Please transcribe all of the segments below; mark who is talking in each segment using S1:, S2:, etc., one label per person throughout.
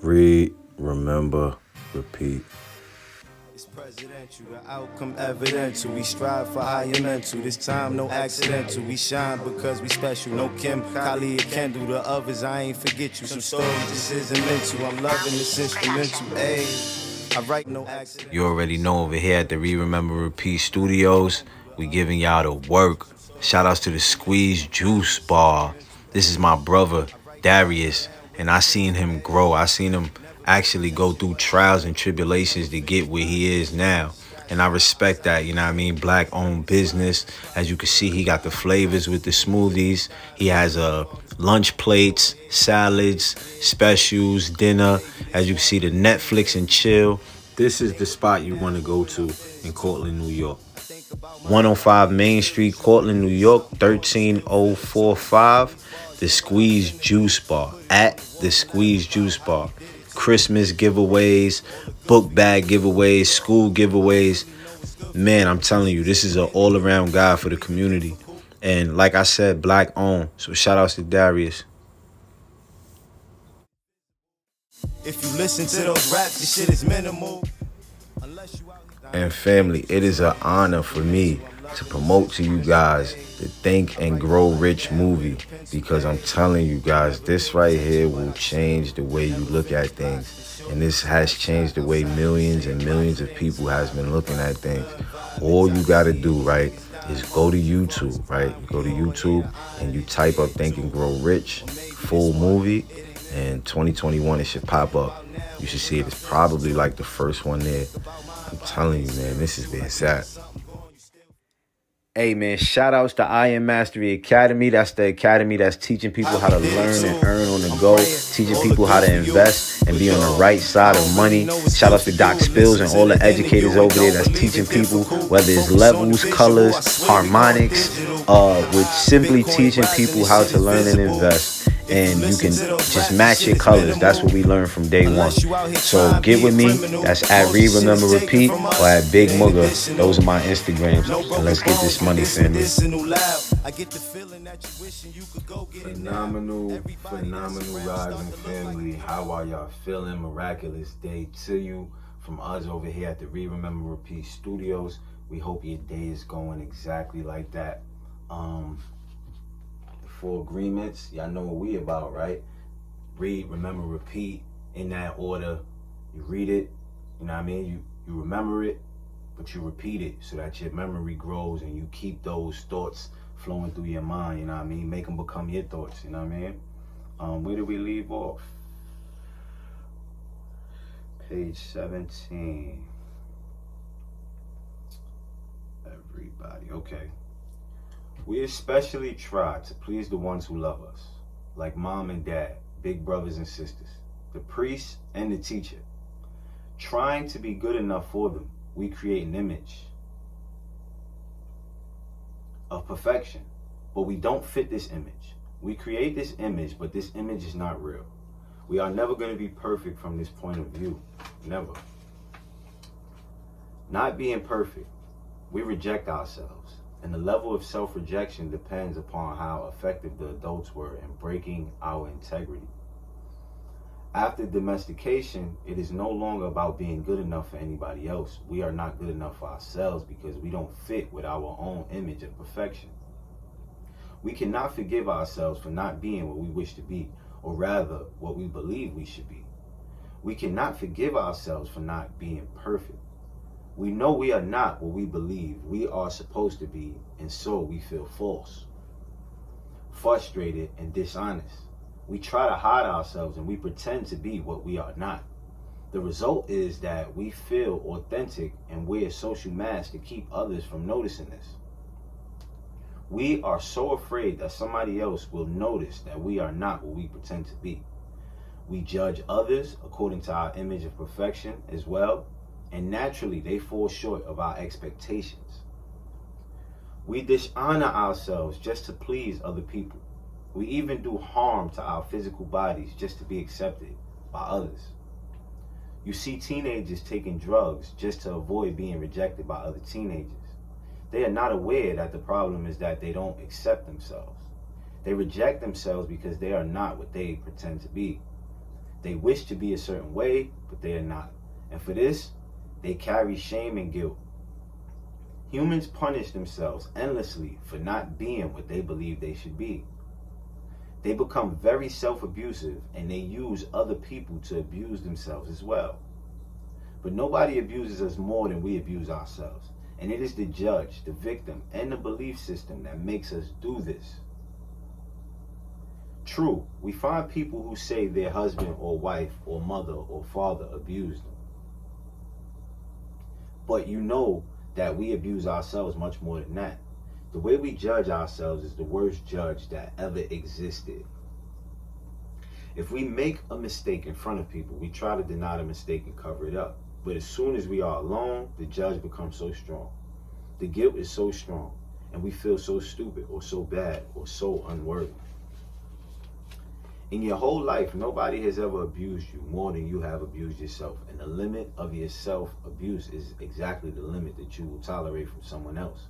S1: Read, remember, repeat.
S2: It's presidential, the outcome evidential. We strive for higher mental. This time, no accidental. We shine because we special. No Kim, Kylie, or Kendall. The others, I ain't forget you. Some stories just isn't mental. I'm loving this instrumental. Ayy, I write no accident.
S1: You already know over here at the Read, Remember, Repeat Studios, we giving y'all the work. Shout outs to the Squeeze Juice Bar. This is my brother, Darius, and I seen him grow. I seen him actually go through trials and tribulations to get where he is now. And I respect that, you know what I mean? Black owned business. As you can see, he got the flavors with the smoothies. He has lunch plates, salads, specials, dinner. As you can see, the Netflix and chill. This is the spot you want to go to in Cortland, New York. 105 Main Street, Cortland, New York, 13045. The Squeeze Juice Bar. At the Squeeze Juice Bar. Christmas giveaways, book bag giveaways, school giveaways. Man, I'm telling you, this is an all-around guy for the community. And like I said, black owned. So shout outs to Darius.
S2: If you listen to those raps, this shit is minimal.
S1: And family, it is an honor for me to promote to you guys the Think and Grow Rich movie, because I'm telling you guys, this right here will change the way you look at things. And this has changed the way millions and millions of people has been looking at things. All you got to do, right, is go to YouTube, right? You go to YouTube and you type up Think and Grow Rich, full movie, and 2021 it should pop up. You should see it. It's probably like the first one there. I'm telling you, man, this is being sad. Hey, man, shout outs to I Am Mastery Academy. That's the academy that's teaching people how to learn and earn on the go, teaching people how to invest and be on the right side of money. Shout outs to Doc Spills and all the educators over there that's teaching people, whether it's levels, colors, harmonics, with simply teaching people how to learn and invest. And you can just match your colors. That's what we learned from day one. So get with me. That's at Read, Remember, Repeat, or at Big MUGGA. Those are my Instagrams. And let's get this money, family. Phenomenal rising family. How are y'all feeling? Miraculous day to you from us over here at the Read, Remember, Repeat Studios. We hope your day is going exactly like that. For agreements, y'all know what we about, right? Read, remember, repeat in that order. You read it, you know what I mean? You remember it, but you repeat it so that your memory grows and you keep those thoughts flowing through your mind, you know what I mean? Make them become your thoughts, you know what I mean? Where did we leave off? Page 17. Everybody, okay. We especially try to please the ones who love us, like mom and dad, big brothers and sisters, the priest and the teacher. Trying to be good enough for them, we create an image of perfection, but we don't fit this image. We create this image, but this image is not real. We are never going to be perfect from this point of view. Never. Not being perfect, we reject ourselves. And the level of self-rejection depends upon how effective the adults were in breaking our integrity. After domestication, it is no longer about being good enough for anybody else. We are not good enough for ourselves because we don't fit with our own image of perfection. We cannot forgive ourselves for not being what we wish to be, or rather, what we believe we should be. We cannot forgive ourselves for not being perfect. We know we are not what we believe we are supposed to be, and so we feel false, frustrated, and dishonest. We try to hide ourselves and we pretend to be what we are not. The result is that we feel authentic and wear social masks to keep others from noticing this. We are so afraid that somebody else will notice that we are not what we pretend to be. We judge others according to our image of perfection as well, and naturally they fall short of our expectations. We dishonor ourselves just to please other people. We even do harm to our physical bodies just to be accepted by others. You see teenagers taking drugs just to avoid being rejected by other teenagers. They are not aware that the problem is that they don't accept themselves. They reject themselves because they are not what they pretend to be. They wish to be a certain way, but they are not. And for this, they carry shame and guilt. Humans punish themselves endlessly for not being what they believe they should be. They become very self-abusive, and they use other people to abuse themselves as well. But nobody abuses us more than we abuse ourselves. And it is the judge, the victim, and the belief system that makes us do this. True, we find people who say their husband or wife or mother or father abused them. But you know that we abuse ourselves much more than that. The way we judge ourselves is the worst judge that ever existed. If we make a mistake in front of people, we try to deny the mistake and cover it up. But as soon as we are alone, the judge becomes so strong. The guilt is so strong, and we feel so stupid or so bad or so unworthy. In your whole life, nobody has ever abused you more than you have abused yourself. And the limit of your self-abuse is exactly the limit that you will tolerate from someone else.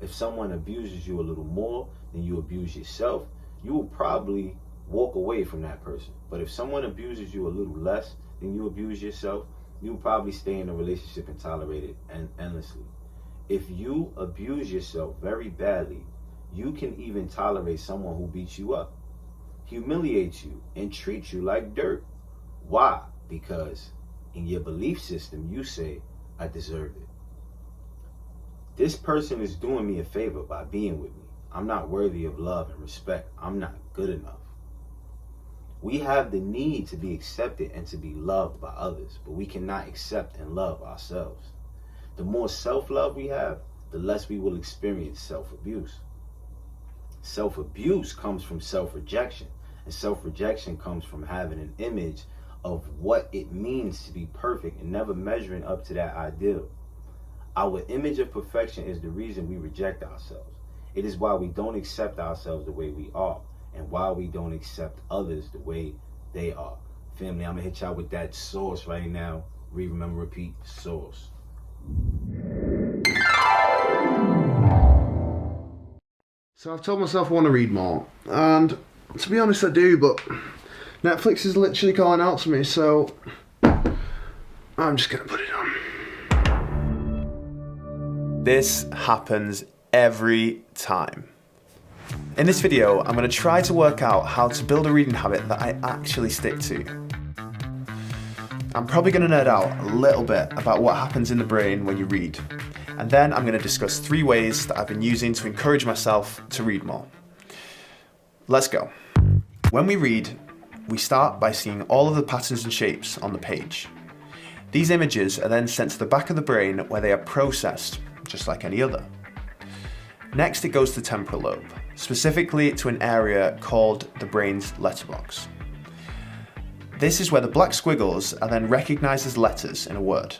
S1: If someone abuses you a little more than you abuse yourself, you will probably walk away from that person. But if someone abuses you a little less than you abuse yourself, you will probably stay in a relationship and tolerate it endlessly. If you abuse yourself very badly, you can even tolerate someone who beats you up, humiliates you, and treats you like dirt. Why? Because in your belief system, you say, I deserve it. This person is doing me a favor by being with me. I'm not worthy of love and respect. I'm not good enough. We have the need to be accepted and to be loved by others, but we cannot accept and love ourselves. The more self-love we have, the less we will experience self-abuse. Self-abuse comes from self-rejection, and self-rejection comes from having an image of what it means to be perfect and never measuring up to that ideal. Our image of perfection is the reason we reject ourselves. It is why we don't accept ourselves the way we are, and why we don't accept others the way they are. Family, I'm gonna hit y'all with that sauce right now. Read, remember, repeat, sauce.
S3: So I've told myself I want to read more, and to be honest I do, but Netflix is literally calling out to me, so I'm just gonna put it on.
S4: This happens every time. In this video, I'm going to try to work out how to build a reading habit that I actually stick to. I'm probably going to nerd out a little bit about what happens in the brain when you read, and then I'm going to discuss 3 ways that I've been using to encourage myself to read more. Let's go. When we read, we start by seeing all of the patterns and shapes on the page. These images are then sent to the back of the brain where they are processed, just like any other. Next, it goes to the temporal lobe, specifically to an area called the brain's letterbox. This is where the black squiggles are then recognized as letters in a word.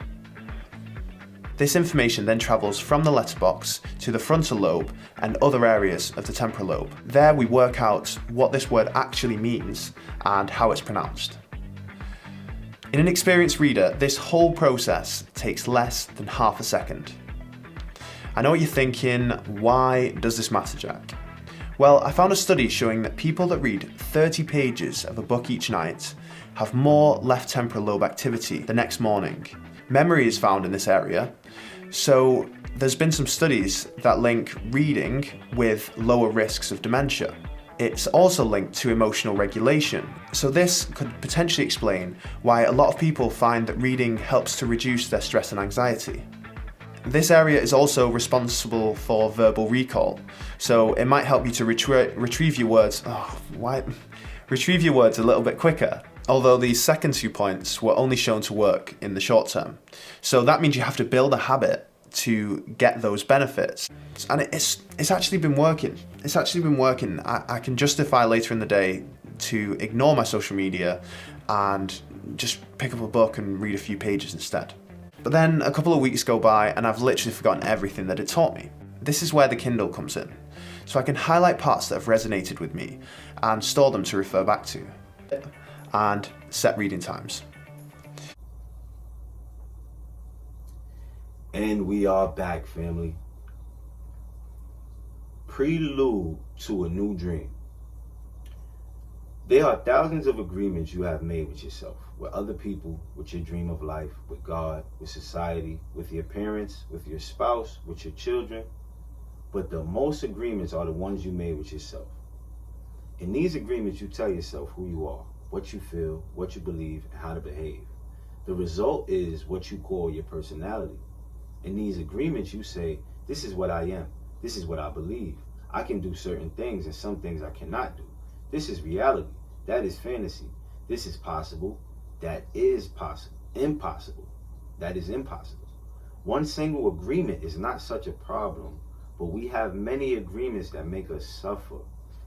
S4: This information then travels from the letterbox to the frontal lobe and other areas of the temporal lobe. There we work out what this word actually means and how it's pronounced. In an experienced reader, this whole process takes less than half a second. I know what you're thinking, why does this matter, Jack? Well, I found a study showing that people that read 30 pages of a book each night have more left temporal lobe activity the next morning. Memory is found in this area, so there's been some studies that link reading with lower risks of dementia. It's also linked to emotional regulation, so this could potentially explain why a lot of people find that reading helps to reduce their stress and anxiety. This area is also responsible for verbal recall, so it might help you to retrieve your words. Retrieve your words a little bit quicker. Although these second 2 points were only shown to work in the short term, so that means you have to build a habit to get those benefits. And it's actually been working. It's actually been working. I can justify later in the day to ignore my social media and just pick up a book and read a few pages instead. But then a couple of weeks go by and I've literally forgotten everything that it taught me. This is where the Kindle comes in. So I can highlight parts that have resonated with me and store them to refer back to. And set reading times.
S1: And we are back, family. Prelude to a new dream. There are thousands of agreements you have made with yourself, with other people, with your dream of life, with God, with society, with your parents, with your spouse, with your children. But the most agreements are the ones you made with yourself. In these agreements, you tell yourself who you are, what you feel, what you believe, and how to behave. The result is what you call your personality. In these agreements, you say, this is what I am. This is what I believe. I can do certain things and some things I cannot do. This is reality. That is fantasy. This is possible. That is possible. Impossible. That is impossible. One single agreement is not such a problem, but we have many agreements that make us suffer,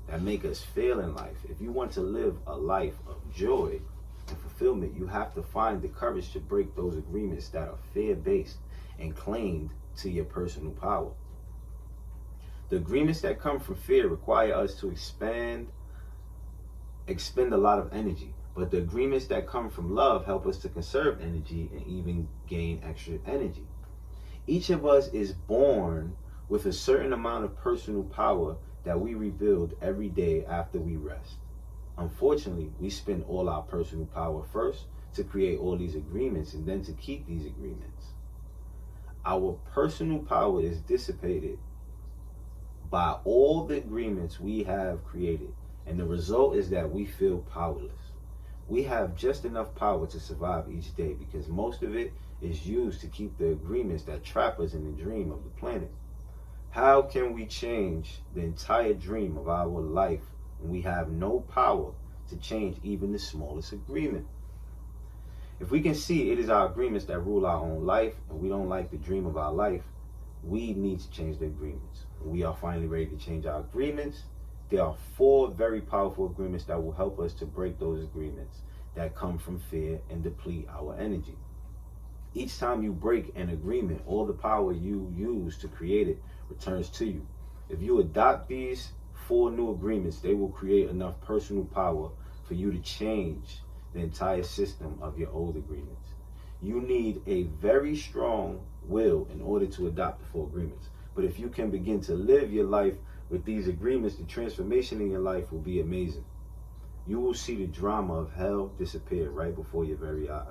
S1: that make us fail in life. If you want to live a life of joy and fulfillment, you have to find the courage to break those agreements that are fear-based and claimed to your personal power. The agreements that come from fear require us to expend a lot of energy, but the agreements that come from love help us to conserve energy and even gain extra energy. Each of us is born with a certain amount of personal power that we rebuild every day after we rest. Unfortunately, we spend all our personal power first to create all these agreements and then to keep these agreements. Our personal power is dissipated by all the agreements we have created, and the result is that we feel powerless. We have just enough power to survive each day because most of it is used to keep the agreements that trap us in the dream of the planet. How can we change the entire dream of our life when we have no power to change even the smallest agreement? If we can see it is our agreements that rule our own life and we don't like the dream of our life, we need to change the agreements. When we are finally ready to change our agreements, there are 4 very powerful agreements that will help us to break those agreements that come from fear and deplete our energy. Each time you break an agreement, all the power you use to create it returns to you. If you adopt these 4 new agreements, they will create enough personal power for you to change the entire system of your old agreements. You need a very strong will in order to adopt the 4 agreements. But if you can begin to live your life with these agreements, the transformation in your life will be amazing. You will see the drama of hell disappear right before your very eyes.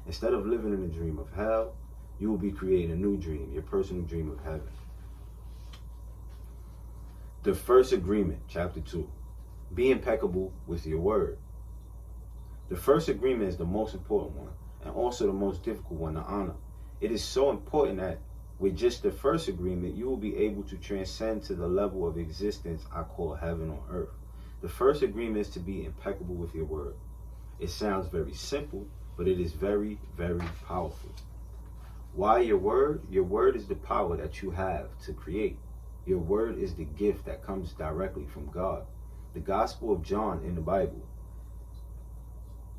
S1: Instead of living in a dream of hell, you will be creating a new dream, your personal dream of heaven. The first agreement, chapter 2. Be impeccable with your word. The first agreement is the most important one and also the most difficult one to honor. It is so important that with just the first agreement, you will be able to transcend to the level of existence I call heaven on earth. The first agreement is to be impeccable with your word. It sounds very simple, but it is very, very powerful. Why your word? Your word is the power that you have to create. Your word is the gift that comes directly from God. The Gospel of John in the Bible,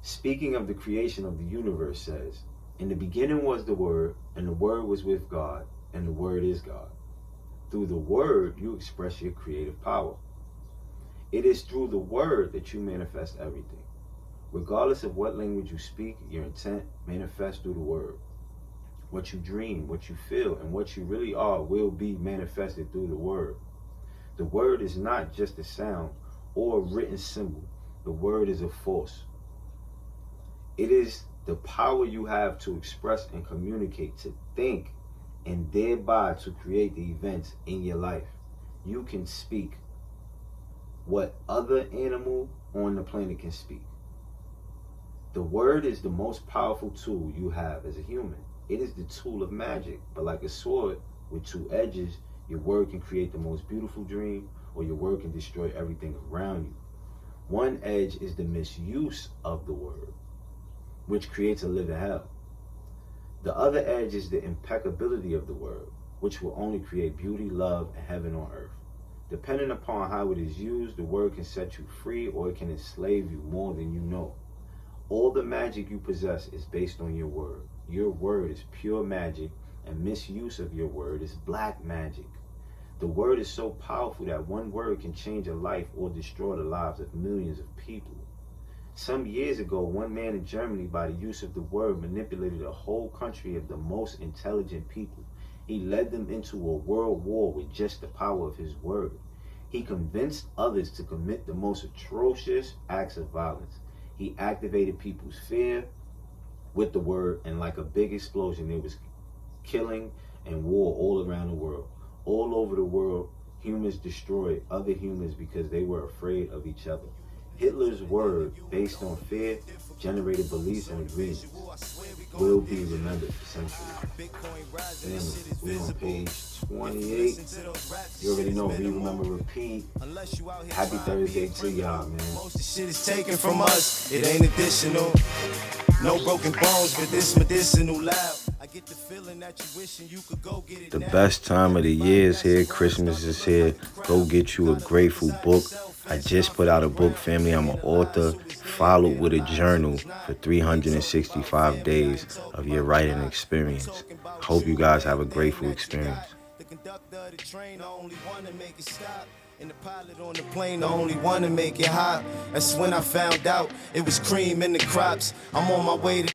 S1: speaking of the creation of the universe, says, "In the beginning was the Word, and the Word was with God, and the Word is God." Through the Word, you express your creative power. It is through the Word that you manifest everything. Regardless of what language you speak, your intent manifests through the Word. What you dream, what you feel, and what you really are will be manifested through the Word. The Word is not just a sound or a written symbol. The Word is a force. It is the power you have to express and communicate, to think, and thereby to create the events in your life. You can speak what other animal on the planet can speak. The word is the most powerful tool you have as a human. It is the tool of magic, but like a sword with 2 edges, your word can create the most beautiful dream, or your word can destroy everything around you. One edge is the misuse of the word, which creates a living hell. The other edge is the impeccability of the word, which will only create beauty, love, and heaven on earth. Depending upon how it is used, the word can set you free or it can enslave you more than you know. All the magic you possess is based on your word. Your word is pure magic, and misuse of your word is black magic. The word is so powerful that one word can change a life or destroy the lives of millions of people. Some years ago, one man in Germany, by the use of the word, manipulated a whole country of the most intelligent people. He led them into a world war with just the power of his word. He convinced others to commit the most atrocious acts of violence. He activated people's fear with the word, and like a big explosion, there was killing and war all around the world. All over the world, humans destroyed other humans because they were afraid of each other. Hitler's word, based on fear, generated beliefs and agreements, will be remembered for centuries. And we're on page 28. You already know, read, remember, repeat. Happy Thursday to y'all, man.
S2: Most of the shit is taken from us. It ain't additional. No broken bones, but this medicinal loud. I get the feeling that you wishing you could go get it.
S1: The best time of the year is here. Christmas is here. Go get you a grateful book. I just put out a book, family. I'm an author, followed with a journal for 365 days of your writing experience. Hope you guys have a grateful experience.
S2: The conductor of the train, the only one to make it stop. And the pilot on the plane, the only one to make it hot. That's when I found out it was cream in the crops. I'm on my way to